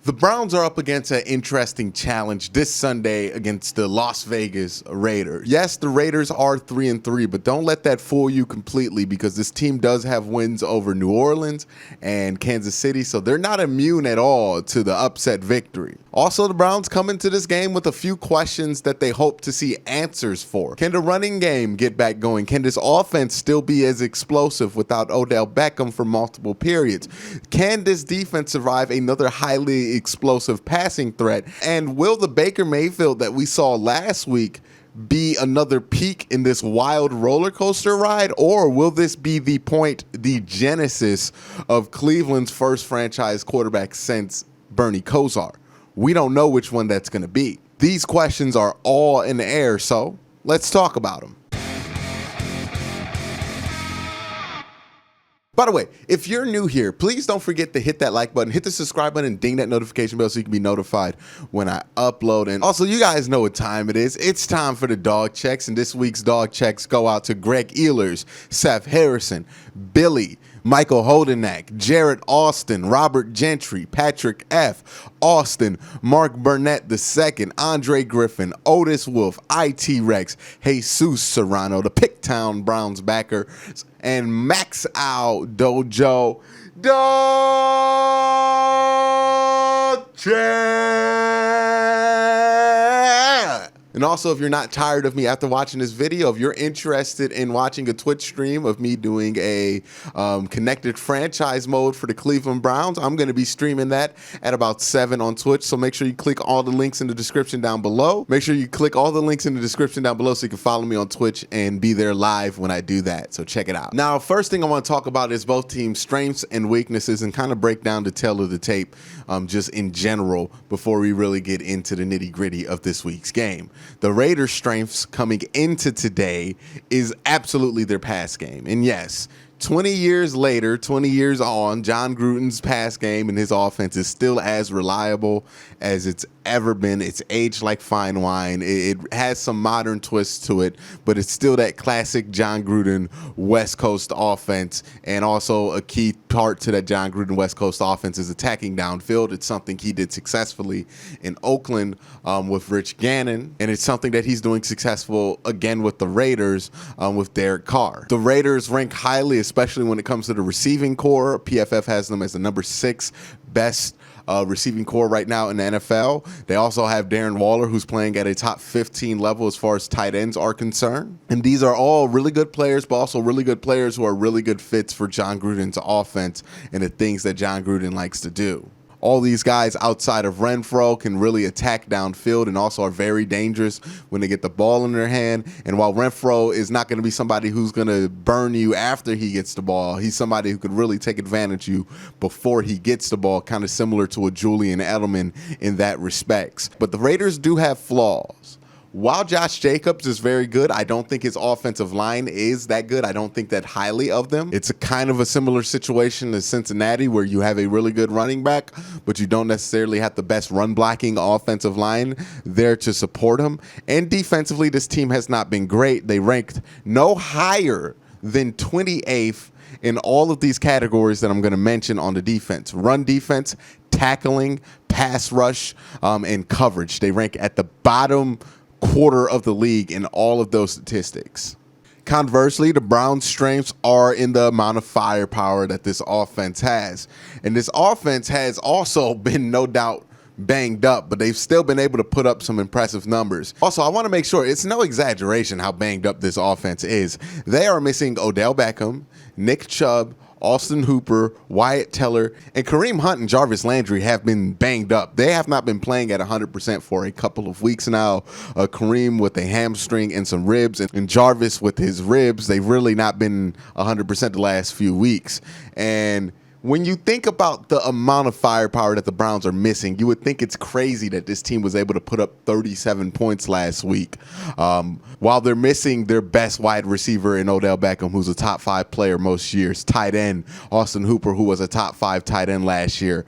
The Browns are up against an interesting challenge this Sunday against the Las Vegas Raiders. Yes, the Raiders are 3-3, but don't let that fool you completely because this team does have wins over New Orleans and Kansas City, so they're not immune at all to the upset victory. Also, the Browns come into this game with a few questions that they hope to see answers for. Can the running game get back going? Can this offense still be as explosive without Odell Beckham for multiple periods? Can this defense survive another highly explosive passing threat? And will the Baker Mayfield that we saw last week be another peak in this wild roller coaster ride, or will this be the point, the genesis of Cleveland's first franchise quarterback since Bernie Kosar? We don't know which one that's going to be. These questions are all in the air, so let's talk about them. By the way, if you're new here, please don't forget to hit that like button, hit the subscribe button, and ding that notification bell so you can be notified when I upload. And also, you guys know what time it is. It's time for the dog checks, and this week's dog checks go out to Greg Ehlers, Seth Harrison, Billy, Michael Holdenack, Jared Austin, Robert Gentry, Patrick F., Austin, Mark Burnett II, Andre Griffin, Otis Wolf, IT Rex, Jesus Serrano, the Picktown Browns backer, and Max Owl Dojo. Dog check! And also, if you're not tired of me after watching this video, if you're interested in watching a Twitch stream of me doing a connected franchise mode for the Cleveland Browns, I'm going to be streaming that at about 7 on Twitch. So make sure you click all the links in the description down below. Make sure you click all the links in the description down below so you can follow me on Twitch and be there live when I do that. So check it out. Now, first thing I want to talk about is both teams' strengths and weaknesses and kind of break down the tail of the tape just in general before we really get into the nitty gritty of this week's game. The Raiders' strengths coming into today is absolutely their pass game. And yes, 20 years later, 20 years on, John Gruden's pass game and his offense is still as reliable as it's ever been. It's aged like fine wine. It has some modern twists to it, but it's still that classic John Gruden West Coast offense. And also a key part to that John Gruden West Coast offense is attacking downfield. It's something he did successfully in Oakland with Rich Gannon, and it's something that he's doing successful again with the Raiders with Derek Carr. The Raiders rank highly, especially when it comes to the receiving core. PFF has them as the number 6 best receiving core right now in the NFL. They also have Darren Waller, who's playing at a top 15 level as far as tight ends are concerned. And these are all really good players, but also really good players who are really good fits for John Gruden's offense and the things that John Gruden likes to do. All these guys outside of Renfro can really attack downfield and also are very dangerous when they get the ball in their hand. And while Renfro is not going to be somebody who's going to burn you after he gets the ball, he's somebody who could really take advantage of you before he gets the ball, kind of similar to a Julian Edelman in that respects. But the Raiders do have flaws. While Josh Jacobs is very good, I don't think his offensive line is that good. I don't think that highly of them. It's a kind of a similar situation to Cincinnati where you have a really good running back, but you don't necessarily have the best run blocking offensive line there to support him. And defensively, this team has not been great. They ranked no higher than 28th in all of these categories that I'm going to mention on the defense. Run defense, tackling, pass rush, and coverage. They rank at the bottom quarter of the league in all of those statistics. Conversely, the Browns' strengths are in the amount of firepower that this offense has. And this offense has also been, no doubt, banged up, but they've still been able to put up some impressive numbers. Also, I want to make sure it's no exaggeration how banged up this offense is. They are missing Odell Beckham, Nick Chubb, Austin Hooper, Wyatt Teller, and Kareem Hunt and Jarvis Landry have been banged up. They have not been playing at 100% for a couple of weeks now. Kareem with a hamstring and some ribs, and Jarvis with his ribs. They've really not been 100% the last few weeks. And when you think about the amount of firepower that the Browns are missing, you would think it's crazy that this team was able to put up 37 points last week while they're missing their best wide receiver in Odell Beckham, who's a top 5 player most years, tight end Austin Hooper, who was a top 5 tight end last year,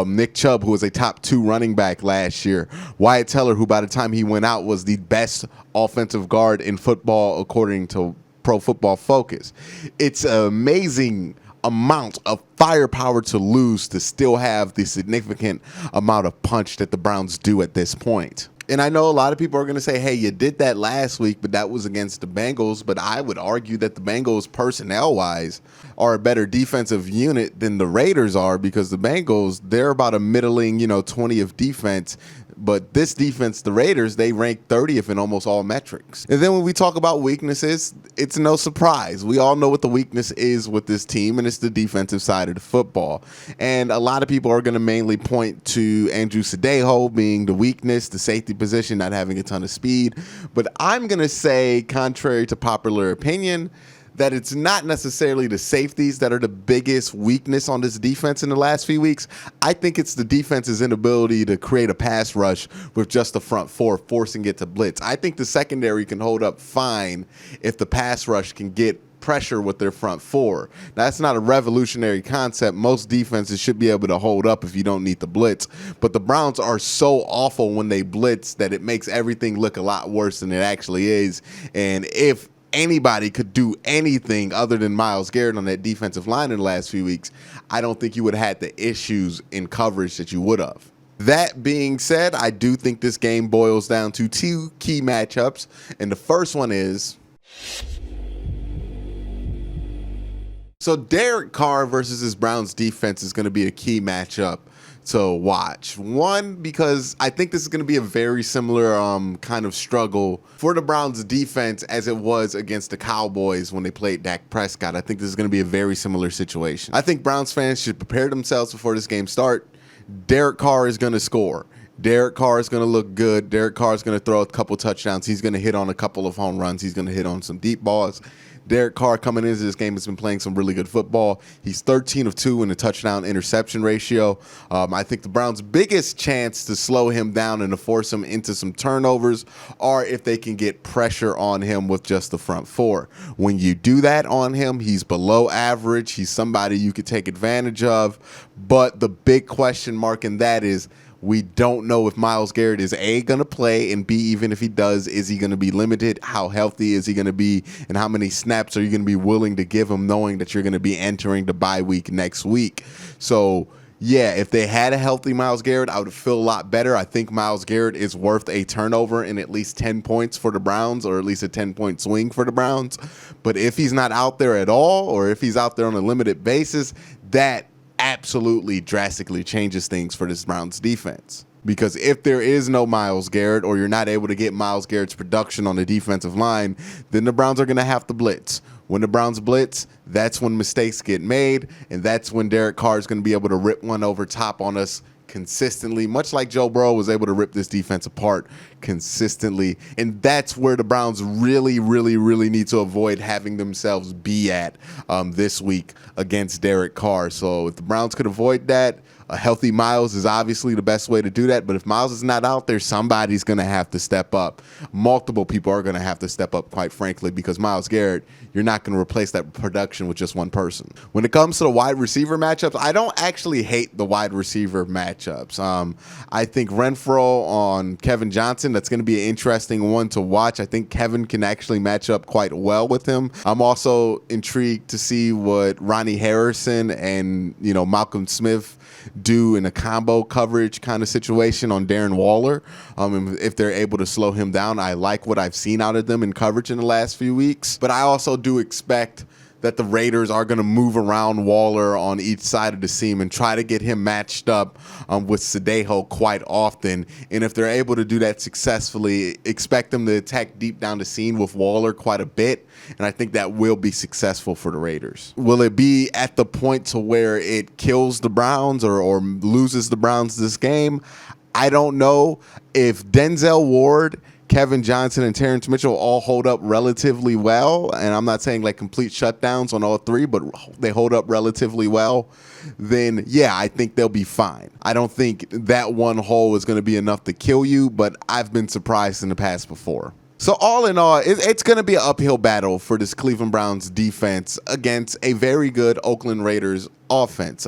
Nick Chubb, who was a top 2 running back last year, Wyatt Teller, who by the time he went out was the best offensive guard in football according to Pro Football Focus. It's amazing amount of firepower to lose to still have the significant amount of punch that the Browns do at this point. And I know a lot of people are going to say, hey, you did that last week, but that was against the Bengals. But I would argue that the Bengals, personnel-wise, are a better defensive unit than the Raiders are, because the Bengals, they're about a middling, 20th defense. But this defense, the Raiders, they rank 30th in almost all metrics. And then when we talk about weaknesses, it's no surprise. We all know what the weakness is with this team, and it's the defensive side of the football. And a lot of people are going to mainly point to Andrew Sadejo being the weakness, the safety position, not having a ton of speed. But I'm going to say, contrary to popular opinion, that it's not necessarily the safeties that are the biggest weakness on this defense in the last few weeks. I think it's the defense's inability to create a pass rush with just the front four, forcing it to blitz. I think the secondary can hold up fine if the pass rush can get pressure with their front four. Now, that's not a revolutionary concept. Most defenses should be able to hold up if you don't need the blitz. But the Browns are so awful when they blitz that it makes everything look a lot worse than it actually is. And if anybody could do anything other than Myles Garrett on that defensive line in the last few weeks, I don't think you would have had the issues in coverage that you would have. That being said, I do think this game boils down to two key matchups, and the first one is, so Derek Carr versus his Browns defense is going to be a key matchup to watch. One, because I think this is going to be a very similar kind of struggle for the Browns defense as it was against the Cowboys when they played Dak Prescott. I think this is going to be a very similar situation. I think Browns fans should prepare themselves before this game starts. Derek Carr is going to score. Derek Carr is going to look good. Derek Carr is going to throw a couple touchdowns. He's going to hit on a couple of home runs. He's going to hit on some deep balls. Derek Carr, coming into this game, has been playing some really good football. He's 13 of 2 in the touchdown interception ratio. I think the Browns' biggest chance to slow him down and to force him into some turnovers are if they can get pressure on him with just the front four. When you do that on him, he's below average. He's somebody you could take advantage of. But the big question mark in that is, we don't know if Myles Garrett is A, going to play, and B, even if he does, is he going to be limited? How healthy is he going to be? And how many snaps are you going to be willing to give him, knowing that you're going to be entering the bye week next week? So, yeah, if they had a healthy Myles Garrett, I would feel a lot better. I think Myles Garrett is worth a turnover and at least 10 points for the Browns, or at least a 10-point swing for the Browns. But if he's not out there at all, or if he's out there on a limited basis, that absolutely drastically changes things for this Browns defense. Because if there is no Myles Garrett, or you're not able to get Myles Garrett's production on the defensive line, then the Browns are going to have to blitz. When the Browns blitz, that's when mistakes get made, and that's when Derek Carr is going to be able to rip one over top on us consistently, much like Joe Burrow was able to rip this defense apart consistently. And that's where the Browns really, really, really need to avoid having themselves be at this week against Derek Carr. So if the Browns could avoid that, a healthy Myles is obviously the best way to do that. But if Myles is not out there, somebody's going to have to step up. Multiple people are going to have to step up, quite frankly, because Myles Garrett, you're not going to replace that production with just one person. When it comes to the wide receiver matchups, I don't actually hate the wide receiver matchups. I think Renfrow on Kevin Johnson, that's going to be an interesting one to watch. I think Kevin can actually match up quite well with him. I'm also intrigued to see what Ronnie Harrison and Malcolm Smith do in a combo coverage kind of situation on Darren Waller. If they're able to slow him down, I like what I've seen out of them in coverage in the last few weeks. But I also do expect that the Raiders are going to move around Waller on each side of the seam and try to get him matched up with Sadejo quite often. And if they're able to do that successfully, expect them to attack deep down the seam with Waller quite a bit. And I think that will be successful for the Raiders. Will it be at the point to where it kills the Browns or loses the Browns this game? I don't know. If Denzel Ward, Kevin Johnson, and Terrence Mitchell all hold up relatively well, and I'm not saying like complete shutdowns on all three, but they hold up relatively well, then yeah, I think they'll be fine. I don't think that one hole is going to be enough to kill you, but I've been surprised in the past before. So all in all, it's going to be an uphill battle for this Cleveland Browns defense against a very good Oakland Raiders offense.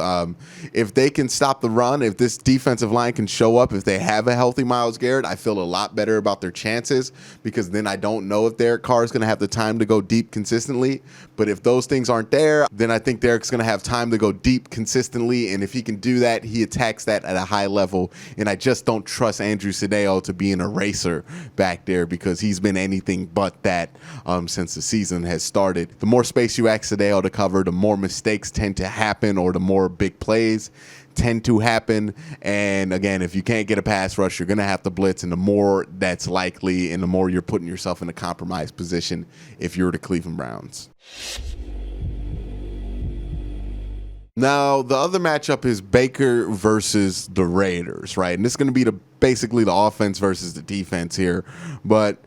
If they can stop the run, if this defensive line can show up, if they have a healthy Myles Garrett, I feel a lot better about their chances, because then I don't know if Derek Carr is going to have the time to go deep consistently. But if those things aren't there, then I think Derek's going to have time to go deep consistently. And if he can do that, he attacks that at a high level. And I just don't trust Andrew Sadeo to be an eraser back there, because he's been anything but that since the season has started. The more space you ask Sadeo to cover, the more mistakes tend to happen, or the more big plays tend to happen. And again, if you can't get a pass rush, you're going to have to blitz, and the more that's likely, and the more you're putting yourself in a compromised position if you're the Cleveland Browns. Now, the other matchup is Baker versus the Raiders, right? And this is going to be basically the offense versus the defense here. But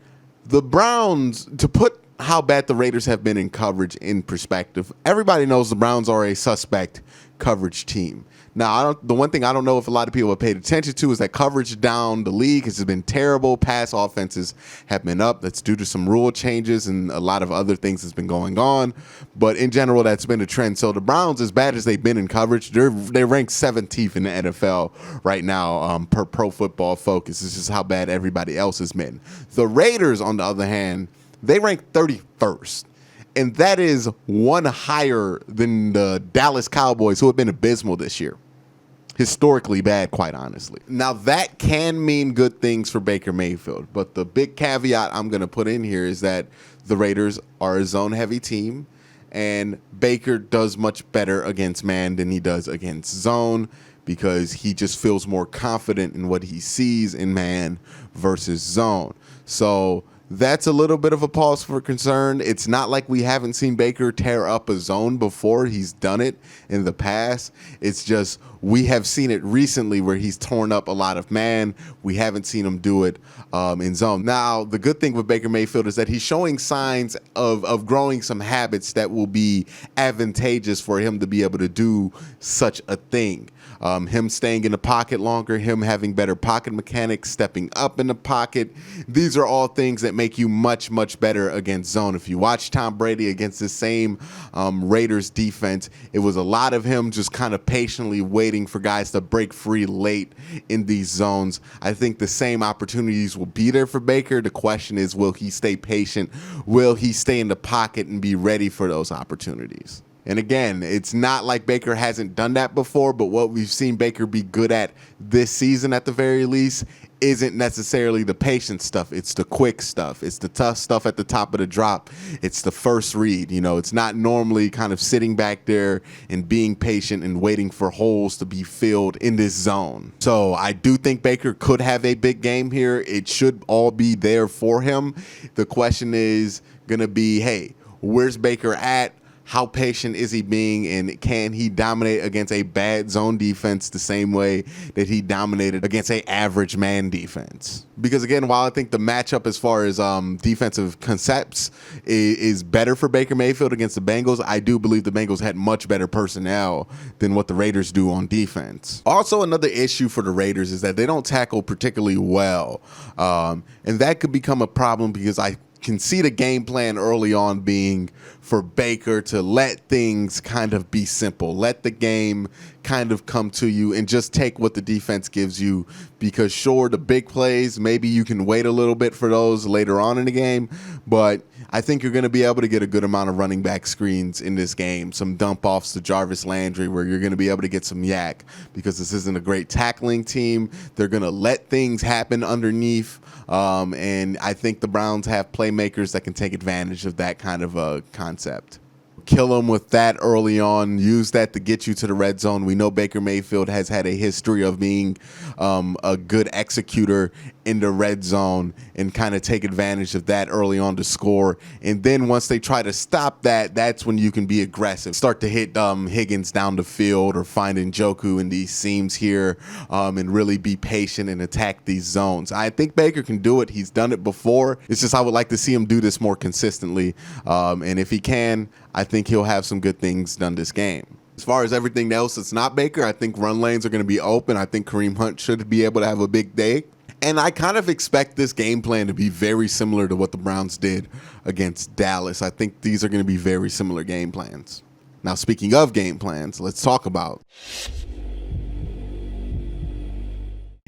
the Browns, to put how bad the Raiders have been in coverage in perspective, everybody knows the Browns are a suspect coverage team. Now, the one thing I don't know if a lot of people have paid attention to is that coverage down the league has been terrible. Pass offenses have been up. That's due to some rule changes and a lot of other things that's been going on. But in general, that's been a trend. So the Browns, as bad as they've been in coverage, they're ranked 17th in the NFL right now per Pro Football Focus. This is how bad everybody else has been. The Raiders, on the other hand, they rank 31st. And that is one higher than the Dallas Cowboys, who have been abysmal this year. Historically bad, quite honestly. Now, that can mean good things for Baker Mayfield. But the big caveat I'm going to put in here is that the Raiders are a zone-heavy team, and Baker does much better against man than he does against zone, because he just feels more confident in what he sees in man versus zone. So that's a little bit of a pause for concern. It's not like we haven't seen Baker tear up a zone before. He's done it in the past. It's just we have seen it recently where he's torn up a lot of man. We haven't seen him do it in zone. Now, the good thing with Baker Mayfield is that he's showing signs of growing some habits that will be advantageous for him to be able to do such a thing. Him staying in the pocket longer, him having better pocket mechanics, stepping up in the pocket. These are all things that make you much, much better against zone. If you watch Tom Brady against the same Raiders defense, it was a lot of him just kind of patiently waiting for guys to break free late in these zones. I think the same opportunities will be there for Baker. The question is, will he stay patient? Will he stay in the pocket and be ready for those opportunities? And again, it's not like Baker hasn't done that before, but what we've seen Baker be good at this season at the very least isn't necessarily the patient stuff. It's the quick stuff. It's the tough stuff at the top of the drop. It's the first read. You know, it's not normally kind of sitting back there and being patient and waiting for holes to be filled in this zone. So I do think Baker could have a big game here. It should all be there for him. The question is going to be, hey, where's Baker at? How patient is he being, and can he dominate against a bad zone defense the same way that he dominated against an average man defense? Because again, while I think the matchup as far as defensive concepts is better for Baker Mayfield against the Bengals, I do believe the Bengals had much better personnel than what the Raiders do on defense. Also, another issue for the Raiders is that they don't tackle particularly well, and that could become a problem, because I can see the game plan early on being for Baker to let things kind of be simple, let the game kind of come to you and just take what the defense gives you, because sure, the big plays, maybe you can wait a little bit for those later on in the game, but I think you're going to be able to get a good amount of running back screens in this game, some dump offs to Jarvis Landry where you're going to be able to get some yak, because this isn't a great tackling team. They're going to let things happen underneath, and I think the Browns have playmakers that can take advantage of that kind of a concept. Kill them with that early on. Use that to get you to the red zone. We know Baker Mayfield has had a history of being a good executor in the red zone, and kind of take advantage of that early on to score. And then once they try to stop that, that's when you can be aggressive. Start to hit Higgins down the field, or find Njoku in these seams here, and really be patient and attack these zones. I think Baker can do it. He's done it before. It's just I would like to see him do this more consistently. And if he can, I think he'll have some good things done this game. As far as everything else that's not Baker, I think run lanes are going to be open. I think Kareem Hunt should be able to have a big day. And I kind of expect this game plan to be very similar to what the Browns did against Dallas. I think these are going to be very similar game plans. Now, speaking of game plans, let's talk about.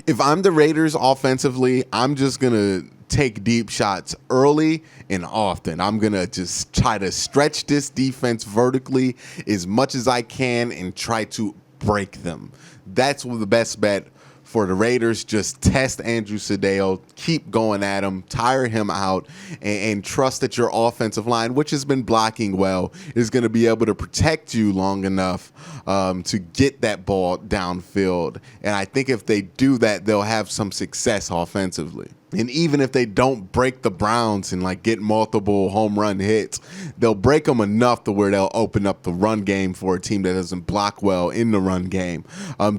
If I'm the Raiders offensively, I'm just going to take deep shots early and often. I'm going to just try to stretch this defense vertically as much as I can and try to break them. That's the best bet for the Raiders. Just test Andrew Sedeo, keep going at him, tire him out, and trust that your offensive line, which has been blocking well, is going to be able to protect you long enough to get that ball downfield. And I think if they do that, they'll have some success offensively. And even if they don't break the Browns and like get multiple home run hits, they'll break them enough to where they'll open up the run game for a team that doesn't block well in the run game.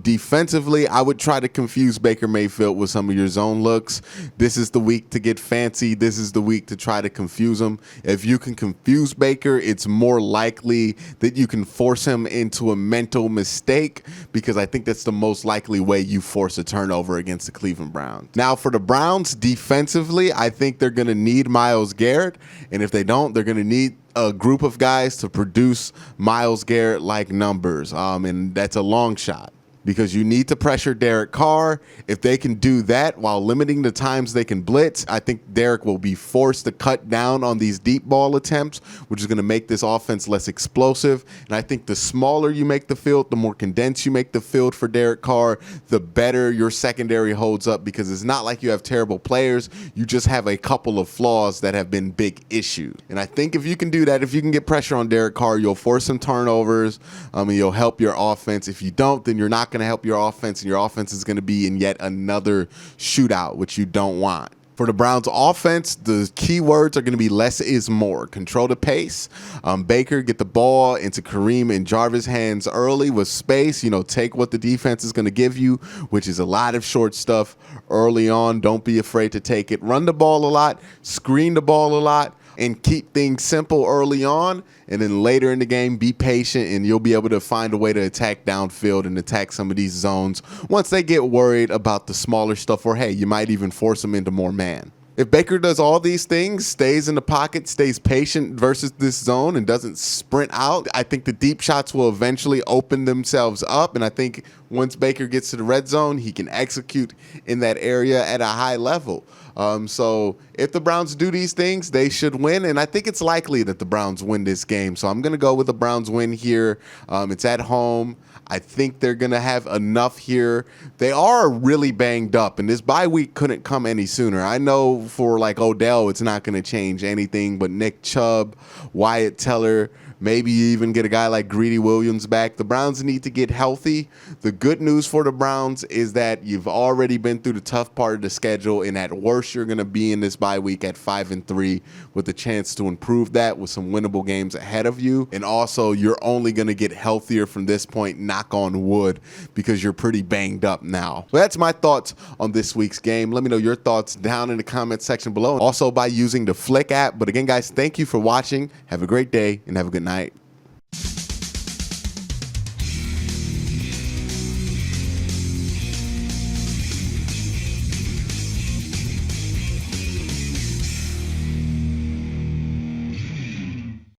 Defensively, I would try to confuse Baker Mayfield with some of your zone looks. This is the week to get fancy. This is the week to try to confuse him. If you can confuse Baker, it's more likely that you can force him into a mental mistake, because I think that's the most likely way you force a turnover against the Cleveland Browns. Now for the Browns, defensively, I think they're going to need Myles Garrett, and if they don't, they're going to need a group of guys to produce Myles Garrett-like numbers, and that's a long shot, because you need to pressure Derek Carr. If they can do that while limiting the times they can blitz, I think Derek will be forced to cut down on these deep ball attempts, which is going to make this offense less explosive. And I think the smaller you make the field, the more condensed you make the field for Derek Carr, the better your secondary holds up, because it's not like you have terrible players. You just have a couple of flaws that have been big issues. And I think if you can do that, if you can get pressure on Derek Carr, you'll force some turnovers, and you'll help your offense. If you don't, then you're not going to help your offense, and your offense is going to be in yet another shootout, which you don't want. For the Browns offense, the key words are going to be less is more. Control the pace. Baker, get the ball into Kareem and Jarvis' hands early with space. Take what the defense is going to give you, which is a lot of short stuff early on. Don't be afraid to take it. Run the ball a lot, screen the ball a lot, and keep things simple early on. And then later in the game, be patient, and you'll be able to find a way to attack downfield and attack some of these zones once they get worried about the smaller stuff, or hey, you might even force them into more man. If Baker does all these things, stays in the pocket, stays patient versus this zone, and doesn't sprint out, I think the deep shots will eventually open themselves up. And I think once Baker gets to the red zone, he can execute in that area at a high level. So if the Browns do these things, they should win. And I think it's likely that the Browns win this game. So I'm going to go with the Browns win here. It's at home. I think they're going to have enough here. They are really banged up, and this bye week couldn't come any sooner. I know for like Odell, it's not going to change anything, but Nick Chubb, Wyatt Teller, maybe even get a guy like Greedy Williams back. The Browns need to get healthy. The good news for the Browns is that you've already been through the tough part of the schedule, and at worst, you're going to be in this bye week at 5-3 with a chance to improve that with some winnable games ahead of you. And also, you're only going to get healthier from this point, knock on wood, because you're pretty banged up now. So that's my thoughts on this week's game. Let me know your thoughts down in the comment section below, also by using the Flick app. But again, guys, thank you for watching. Have a great day and have a good night.